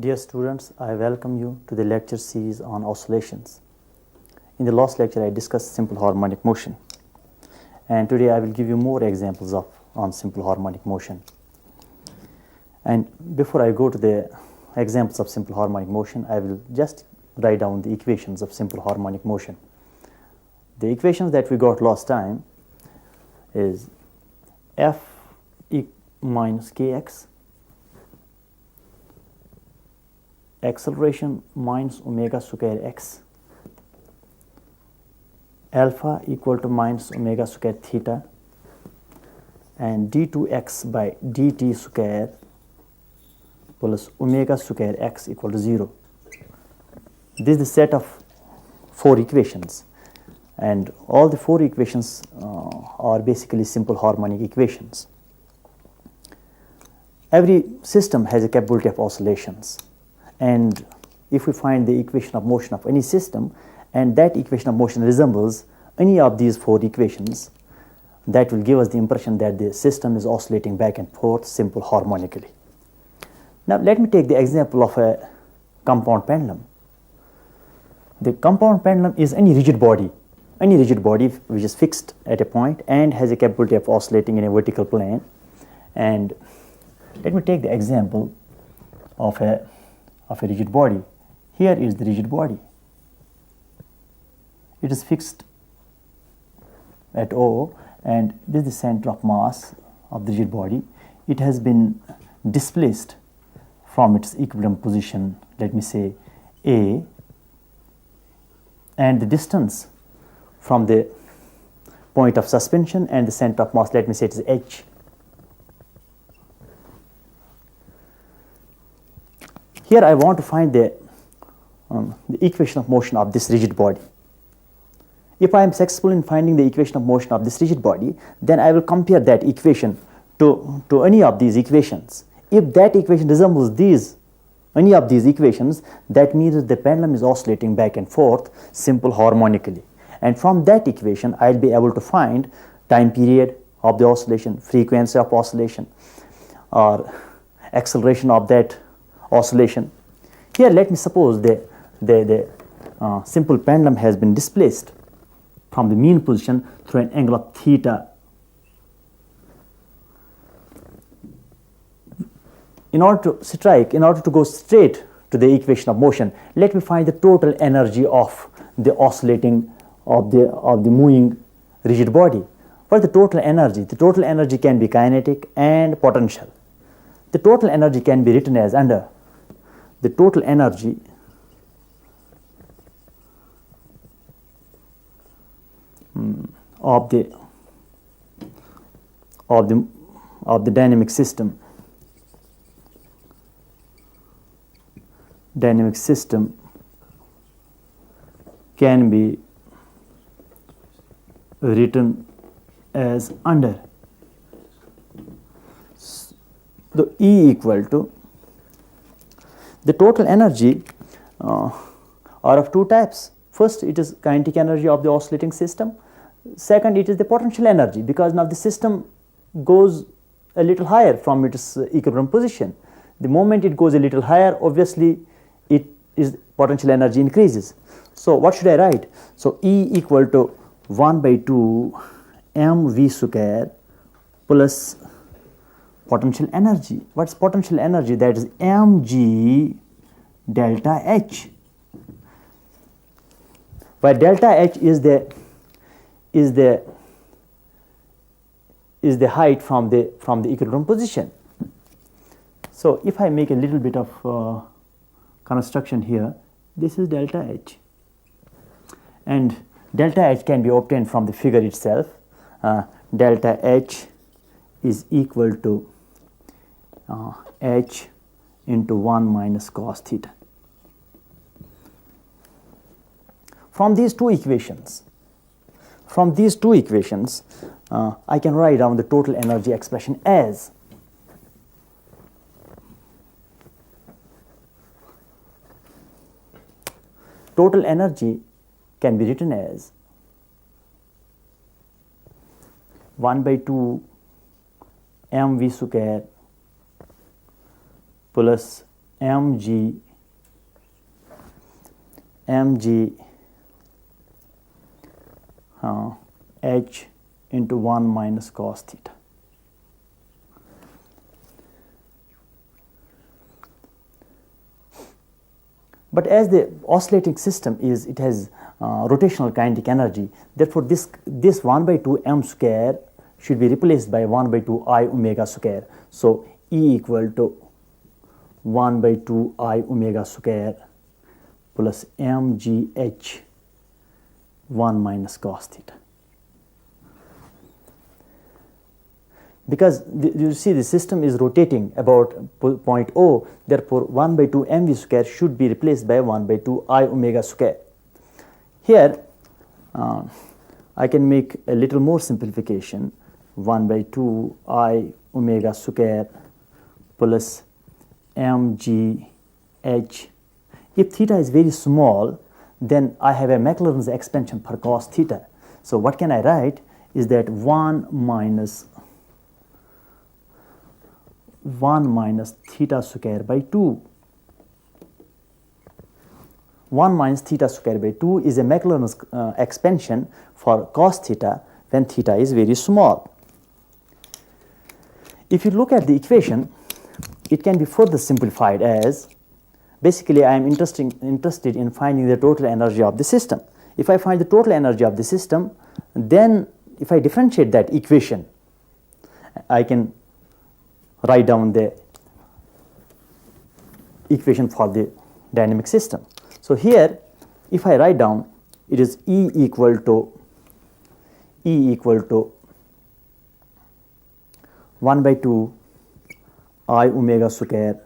Dear students, I welcome you to the lecture series on oscillations. In the last lecture, I discussed simple harmonic motion, and today I will give you more examples on simple harmonic motion. And before I go to the examples of simple harmonic motion, I will just write down the equations of simple harmonic motion. The equations that we got last time is F minus kx, acceleration minus omega square x, alpha equal to minus omega square theta, and d2x by dt square plus omega square x equal to 0. This is the set of 4 equations, and all the 4 equations are basically simple harmonic equations. Every system has a capability of oscillations, and if we find the equation of motion of any system and that equation of motion resembles any of these 4 equations, that will give us the impression that the system is oscillating back and forth simple harmonically. Now let me take the example of a compound pendulum. The compound pendulum is any rigid body which is fixed at a point and has a capability of oscillating in a vertical plane. And let me take the example of a rigid body. Here is the rigid body. It is fixed at O, and this is the center of mass of the rigid body. It has been displaced from its equilibrium position, let me say A, and the distance from the point of suspension and the center of mass, let me say it is H. Here I want to find the equation of motion of this rigid body. If I am successful in finding the equation of motion of this rigid body, then I will compare that equation to any of these equations. If that equation resembles any of these equations, that means that the pendulum is oscillating back and forth simple harmonically. And from that equation, I will be able to find time period of the oscillation, frequency of oscillation, or acceleration of that oscillation. Here let me suppose the simple pendulum has been displaced from the mean position through an angle of theta. In order to go straight to the equation of motion, let me find the total energy of the oscillating of the moving rigid body. What is the total energy? The total energy can be kinetic and potential. The total energy can be written as under the total energy of the dynamic system. Dynamic system can be written as under the E equal to the total energy are of 2 types. First, it is kinetic energy of the oscillating system. Second, it is the potential energy, because now the system goes a little higher from its equilibrium position. The moment it goes a little higher, obviously potential energy increases. So what should I write? So E equal to 1 by 2 mv square plus potential energy. What's potential energy? That is mg delta H, where delta H is the height from the equilibrium position. So if I make a little bit of construction here, this is delta H, and delta H can be obtained from the figure itself. Delta H is equal to H into 1 minus cos theta. From these two equations, I can write down the total energy expression as total energy can be written as 1 by 2 mv square plus mg h into 1 minus cos theta. But as the oscillating system is, it has rotational kinetic energy, therefore this 1 by 2 m square should be replaced by 1 by 2 I omega square. So E equal to 1 by 2 I omega square plus mgh 1 minus cos theta. Because you see the system is rotating about point O, therefore 1 by 2 mv square should be replaced by 1 by 2 I omega square. Here I can make a little more simplification, 1 by 2 I omega square plus mgh. If theta is very small, then I have a Maclaurin's expansion for cos theta. So what can I write is that 1 minus theta square by 2. 1 minus theta square by 2 is a Maclaurin's expansion for cos theta when theta is very small. If you look at the equation, it can be further simplified as, basically I am interested in finding the total energy of the system. If I find the total energy of the system, then if I differentiate that equation, I can write down the equation for the dynamic system. So here, if I write down, it is E equal to 1 by 2 I omega square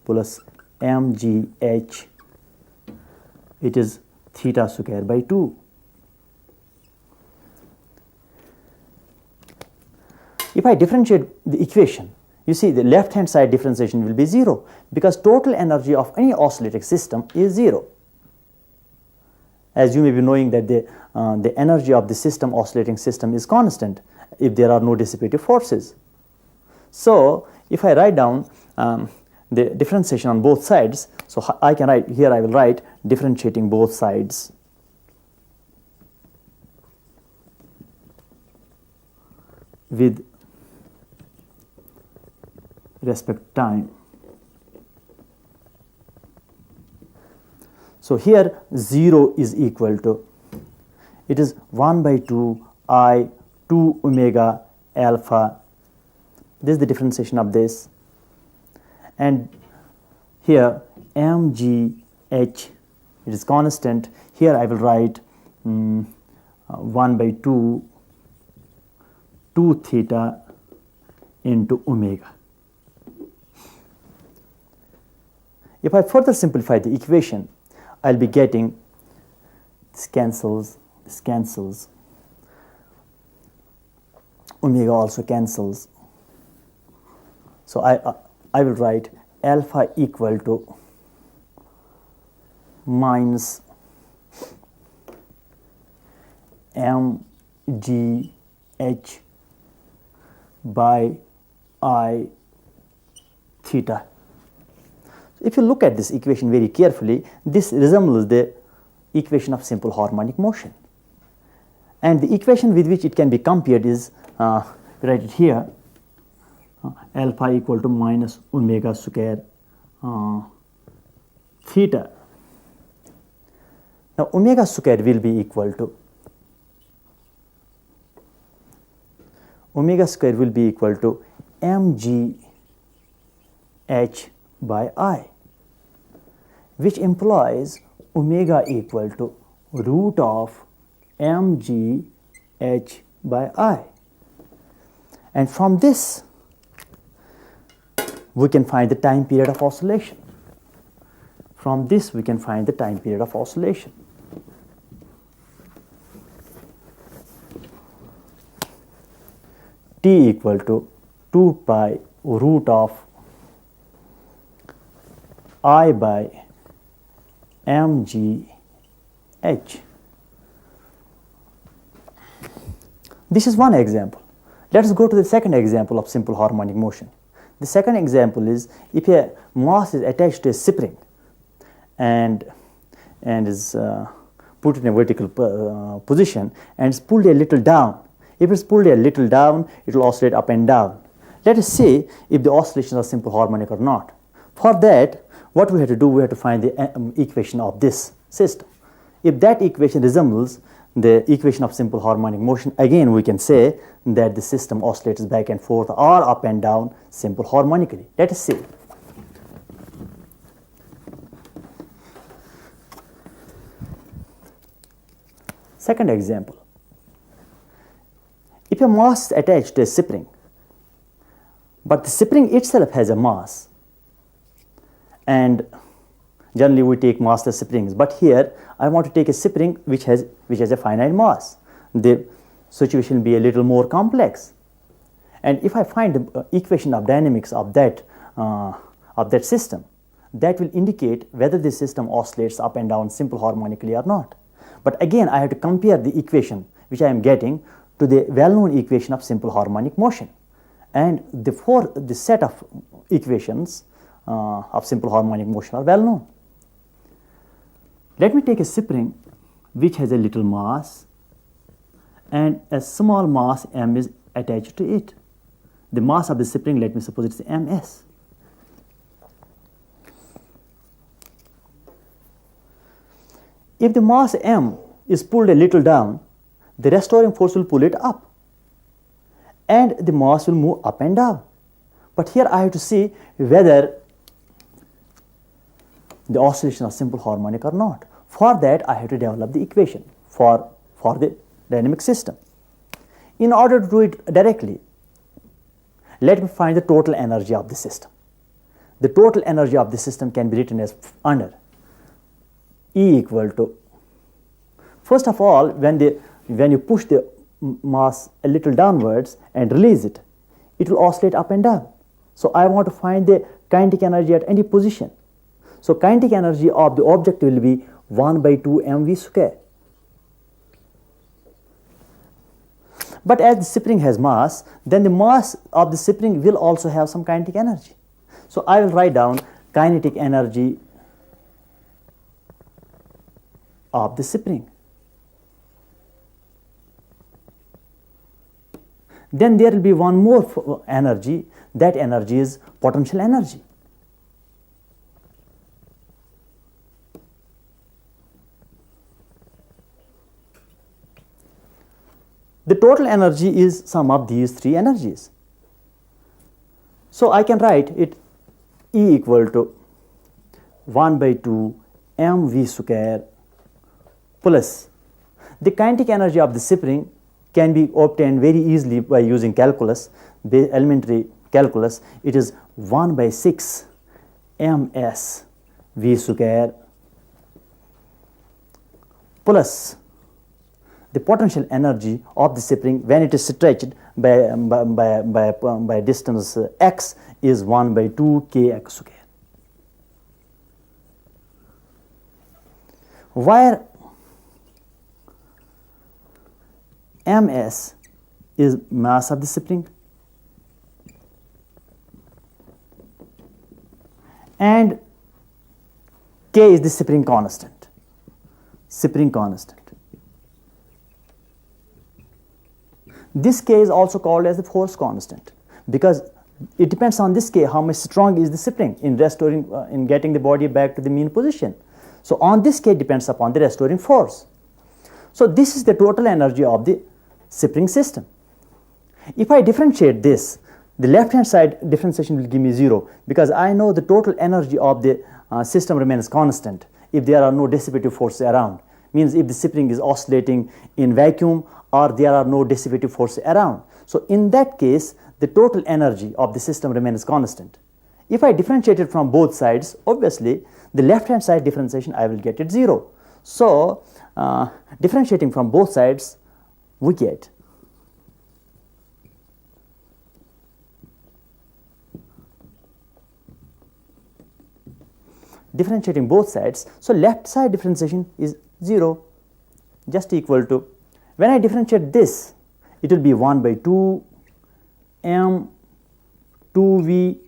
plus mgh, it is theta square by 2. If I differentiate the equation, you see the left hand side differentiation will be 0 because total energy of any oscillating system is 0. As you may be knowing that the energy of the system, oscillating system, is constant if there are no dissipative forces. So if I write down the differentiation on both sides, so I can write here, I will write differentiating both sides with respect to time. So here 0 is equal to, it is 1 by 2 I 2 omega alpha. This is the differentiation of this. And here mgh, it is constant. Here I will write 1 by 2 theta into omega. If I further simplify the equation, I'll be getting this cancels, omega also cancels. So I will write alpha equal to minus mgh by I theta. If you look at this equation very carefully, this resembles the equation of simple harmonic motion. And the equation with which it can be compared is, write it here, alpha equal to minus omega square theta. Now omega square will be equal to, mgh by I, which implies omega equal to root of mgh by I. And from this, we can find the time period of oscillation. T equal to 2 pi root of I by mgh. This is one example. Let us go to the second example of simple harmonic motion. The second example is if a mass is attached to a spring and is put in a vertical position and is pulled a little down. If it's pulled a little down, it will oscillate up and down. Let us see if the oscillations are simple harmonic or not. For that, what we have to do, we have to find the equation of this system. If that equation resembles the equation of simple harmonic motion, again we can say that the system oscillates back and forth or up and down simple harmonically. Let us see. Second example. If a mass is attached to a spring, but the spring itself has a mass, and generally we take massless springs, but here I want to take a spring which has a finite mass. The situation will be a little more complex. And if I find the equation of dynamics of that system, that will indicate whether the system oscillates up and down simple harmonically or not. But again, I have to compare the equation which I am getting to the well-known equation of simple harmonic motion. And the set of equations of simple harmonic motion are well known. Let me take a spring which has a little mass and a small mass m is attached to it. The mass of the spring, let me suppose it's ms. If the mass m is pulled a little down, the restoring force will pull it up and the mass will move up and down. But here I have to see whether the oscillation is simple harmonic or not. For that, I have to develop the equation for the dynamic system. In order to do it directly, let me find the total energy of the system. The total energy of the system can be written as under E equal to, first of all, when you push the mass a little downwards and release it, it will oscillate up and down. So I want to find the kinetic energy at any position. So kinetic energy of the object will be 1 by 2 mv square. But as the spring has mass, then the mass of the spring will also have some kinetic energy. So I will write down kinetic energy of the spring. Then there will be one more energy. That energy is potential energy. The total energy is sum of these three energies. So I can write it E equal to 1 by 2 mv square plus the kinetic energy of the spring can be obtained very easily by using calculus, the elementary calculus. It is 1 by 6 ms v square plus the potential energy of the spring when it is stretched by distance x is 1 by 2 kx square. Where ms is mass of the spring and k is the spring constant. This k is also called as the force constant because it depends on this k how much strong is the spring in restoring in getting the body back to the mean position. So on this k depends upon the restoring force. So this is the total energy of the spring system. If I differentiate this, the left hand side differentiation will give me 0 because I know the total energy of the system remains constant if there are no dissipative forces around. Means if the spring is oscillating in vacuum or there are no dissipative forces around. So in that case, the total energy of the system remains constant. If I differentiate it from both sides, obviously the left hand side differentiation I will get it 0. So differentiating from both sides, we get differentiating both sides. So left side differentiation is 0, just equal to, when I differentiate this, it will be 1 by 2 m 2v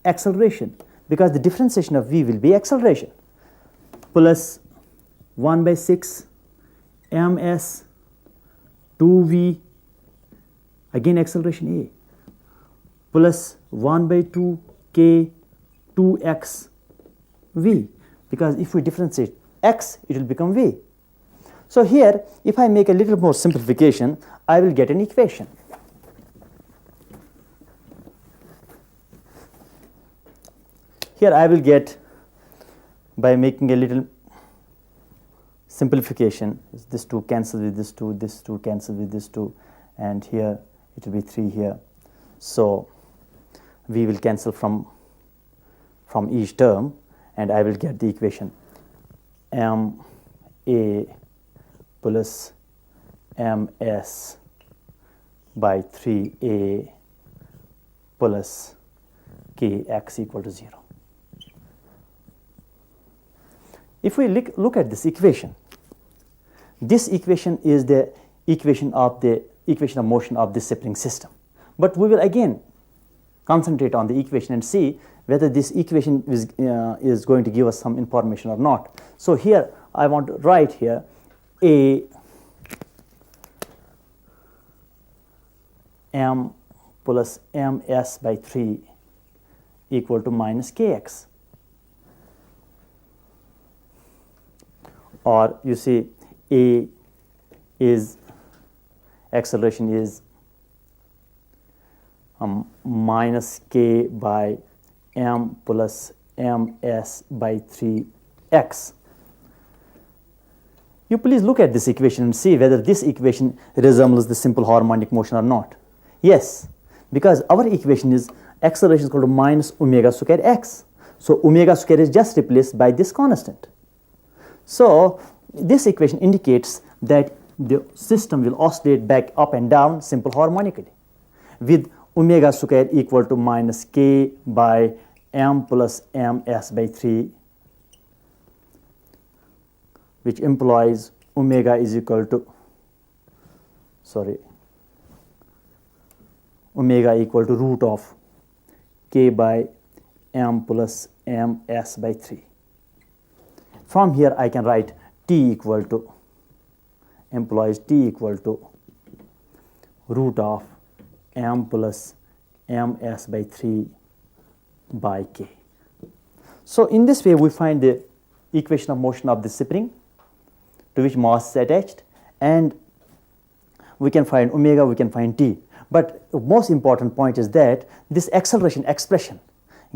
acceleration, because the differentiation of v will be acceleration, plus 1 by 6 ms 2v, again acceleration a, plus 1 by 2 k 2x v, because if we differentiate x, it will become v. So here, if I make a little more simplification, I will get an equation. Here I will get, by making a little simplification, this 2 cancels with this 2 cancels with this 2, and here it will be 3 here. So we will cancel from each term, and I will get the equation m a plus ms by 3a plus kx equal to 0. If we look at this equation is the equation of motion of the Spring system. But we will again concentrate on the equation and see whether this equation is going to give us some information or not. So here I want to write here a m plus ms by 3 equal to minus kx. Or you see a is acceleration is minus k by m plus ms by 3x. You please look at this equation and see whether this equation resembles the simple harmonic motion or not. Yes, because our equation is acceleration is equal to minus omega square x. So omega square is just replaced by this constant. So this equation indicates that the system will oscillate back up and down simple harmonically with omega square equal to minus k by m plus ms by 3, which implies omega is equal to root of k by m plus ms by 3. From here I can write t equal to root of m plus ms by 3 by k. So in this way we find the equation of motion of the spring to which mass is attached, and we can find omega, we can find t. But the most important point is that this acceleration expression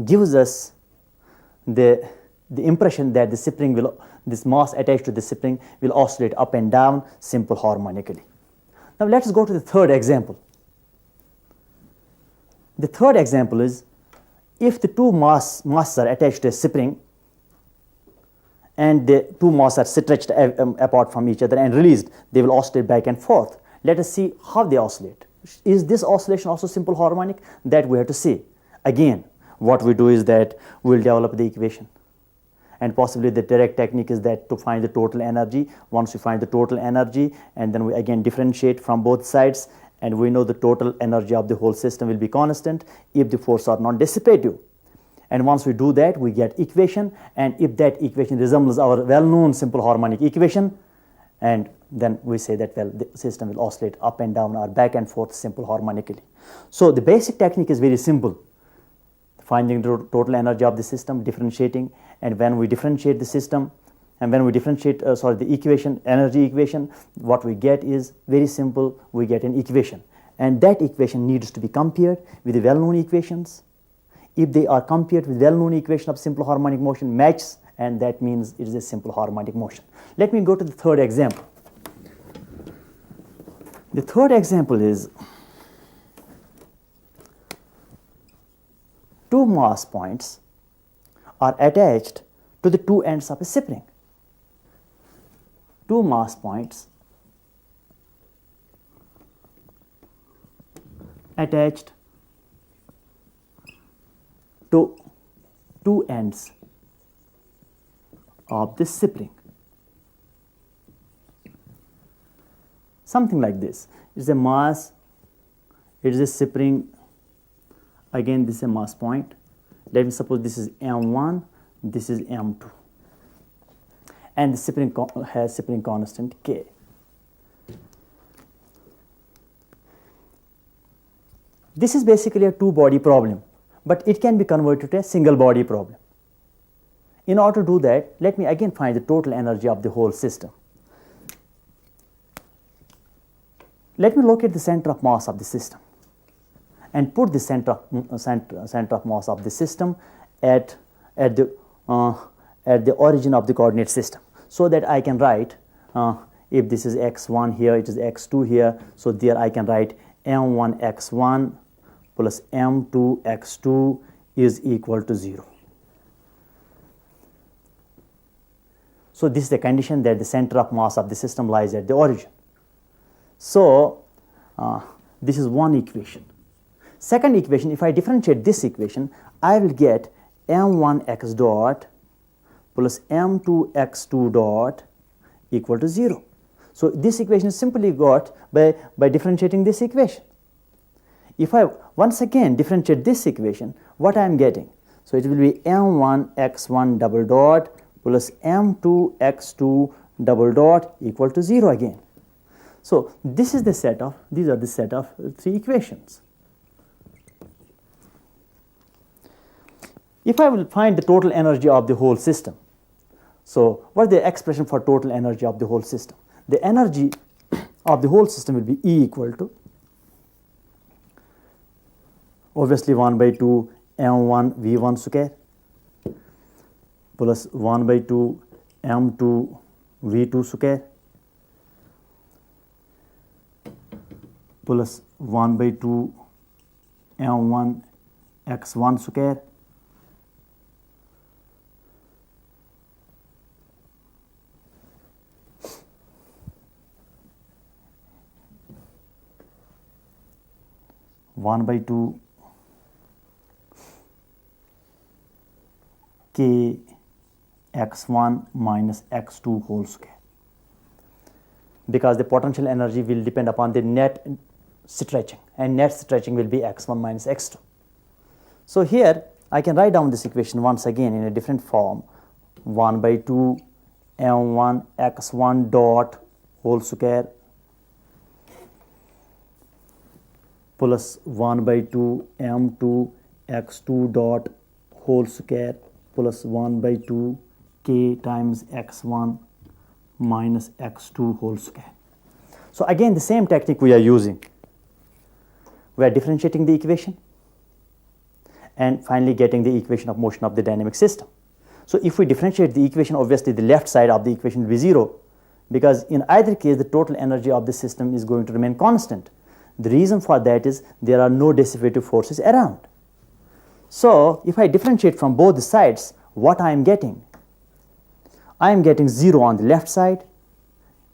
gives us the impression that the spring this mass attached to the spring will oscillate up and down simple harmonically. Now let us go to the third example. The third example is, if the two masses are attached to a spring and the two masses are stretched apart from each other and released, they will oscillate back and forth. Let us see how they oscillate. Is this oscillation also simple harmonic? That we have to see. Again, what we do is that we will develop the equation. And possibly the direct technique is that to find the total energy. Once we find the total energy, and then we again differentiate from both sides, and we know the total energy of the whole system will be constant if the forces are not dissipative. And once we do that, we get equation, and if that equation resembles our well-known simple harmonic equation, and then we say that, well, the system will oscillate up and down or back and forth simple harmonically. So the basic technique is very simple. Finding the total energy of the system, differentiating, and when we differentiate the system, and when we differentiate the equation, energy equation, what we get is very simple. We get an equation, and that equation needs to be compared with the well-known equations. If they are compared with well-known equation of simple harmonic motion matches, and that means it is a simple harmonic motion. Let me go to the third example. The third example is two mass points are attached to the two ends of a spring. Two mass points attached to two ends of the spring. Something like this. It's a mass, it is a spring, again this is a mass point, Let me suppose this is m1, this is m2, and the spring has spring constant k. This is basically a two-body problem, but it can be converted to a single-body problem. In order to do that, let me again find the total energy of the whole system. Let me locate the center of mass of the system and put the center of mass of the system at the origin of the coordinate system, so that I can write, if this is x1 here, it is x2 here, so there I can write m1 x1 plus m2 x2 is equal to 0. So this is the condition that the center of mass of the system lies at the origin. So this is one equation. Second equation, if I differentiate this equation, I will get m1 x dot plus m2 x2 dot equal to 0. So this equation is simply got by differentiating this equation. If I once again differentiate this equation, what I am getting? So it will be m1 x1 double dot plus m2 x2 double dot equal to 0 again. So this is the set of, these are the set of three equations. If I will find the total energy of the whole system, so what is the expression for total energy of the whole system? The energy of the whole system will be E equal to, obviously 1 by 2 m1 v1 square plus 1 by 2 m2 v2 square plus 1 by 2 m1 x1 square one by 2 k x1 minus x2 whole square, because the potential energy will depend upon the net stretching, and net stretching will be x1 minus x2. So here I can write down this equation once again in a different form, 1 by 2 m1 x1 dot whole square plus 1 by 2 m2 x2 dot whole square plus 1 by 2 k times x1 minus x2 whole square. So again the same technique we are using. We are differentiating the equation and finally getting the equation of motion of the dynamic system. So if we differentiate the equation, obviously the left side of the equation will be 0, because in either case the total energy of the system is going to remain constant. The reason for that is there are no dissipative forces around. So if I differentiate from both the sides, what I am getting? I am getting 0 on the left side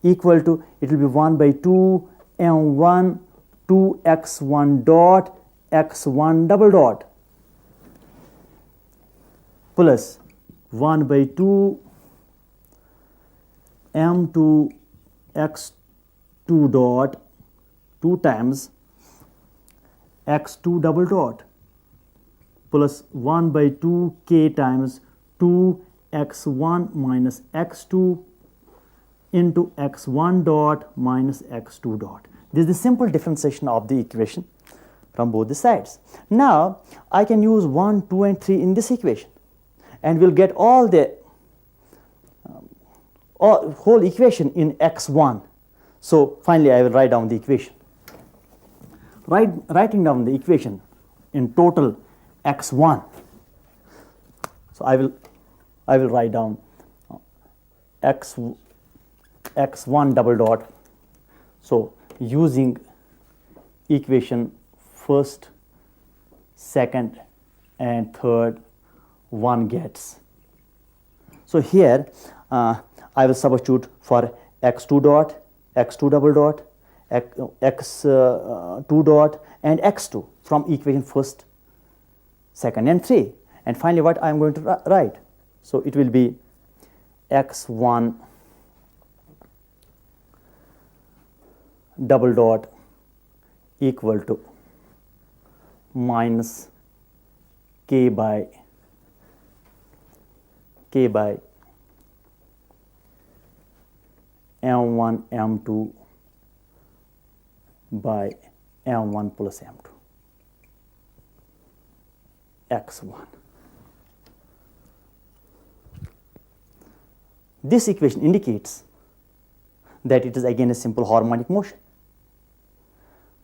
equal to, it will be 1 by 2 m1 2x1 dot x1 double dot plus 1 by 2 m2 x2 dot 2 times x2 double dot plus 1 by 2 k times 2 x1 minus x2 into x1 dot minus x2 dot. This is the simple differentiation of the equation from both the sides. Now I can use 1, 2 and 3 in this equation, and we'll get all the whole equation in x1. So finally I will write down the equation. Writing down the equation in total x1. So I will write down x1 double dot. So using equation first, second and third, one gets. So here I will substitute for x2 dot, x2 double dot, x2 dot and x2 from equation first, second and 3, and finally what I am going to write. So it will be x1 double dot equal to minus k by K by M1 M2 by M1 plus M2 x1. This equation indicates that it is again a simple harmonic motion,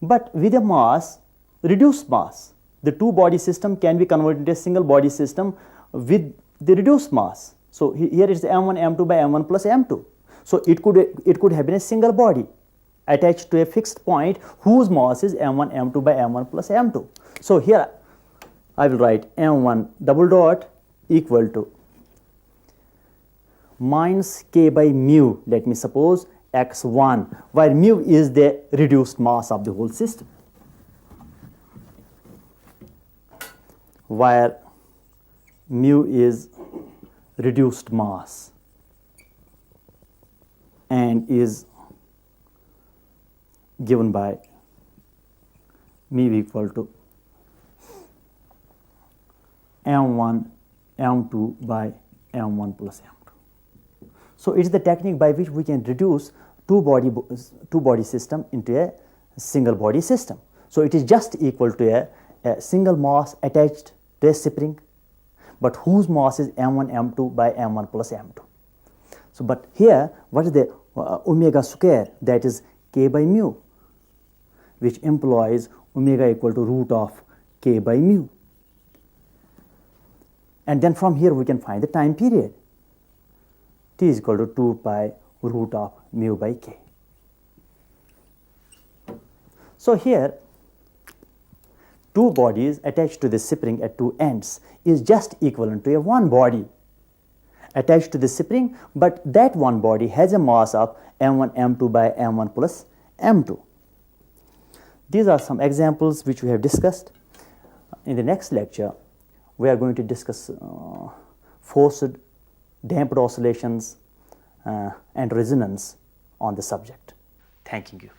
but with a mass, reduced mass. The two body system can be converted into a single body system with the reduced mass. So here is the M1 M2 by M1 plus M2. So it could have been a single body attached to a fixed point whose mass is M1 M2 by M1 plus M2. So here I will write M1 double dot equal to minus K by mu, let me suppose x1, where mu is the reduced mass of the whole system, where mu is reduced mass and is given by mu equal to M1 M2 by M1 plus M2. So it is the technique by which we can reduce two body system into a single body system. So it is just equal to a single mass attached to a spring, but whose mass is M1 M2 by M1 plus M2. So but here what is the omega square, that is K by mu, which implies omega equal to root of K by mu. And then from here we can find the time period. T is equal to 2 pi root of mu by K. So here two bodies attached to the spring at two ends is just equivalent to a one body attached to the spring, but that one body has a mass of M1 M2 by M1 plus M2. These are some examples which we have discussed. In the next lecture, we are going to discuss forced damped oscillations and resonance on the subject. Thanking you.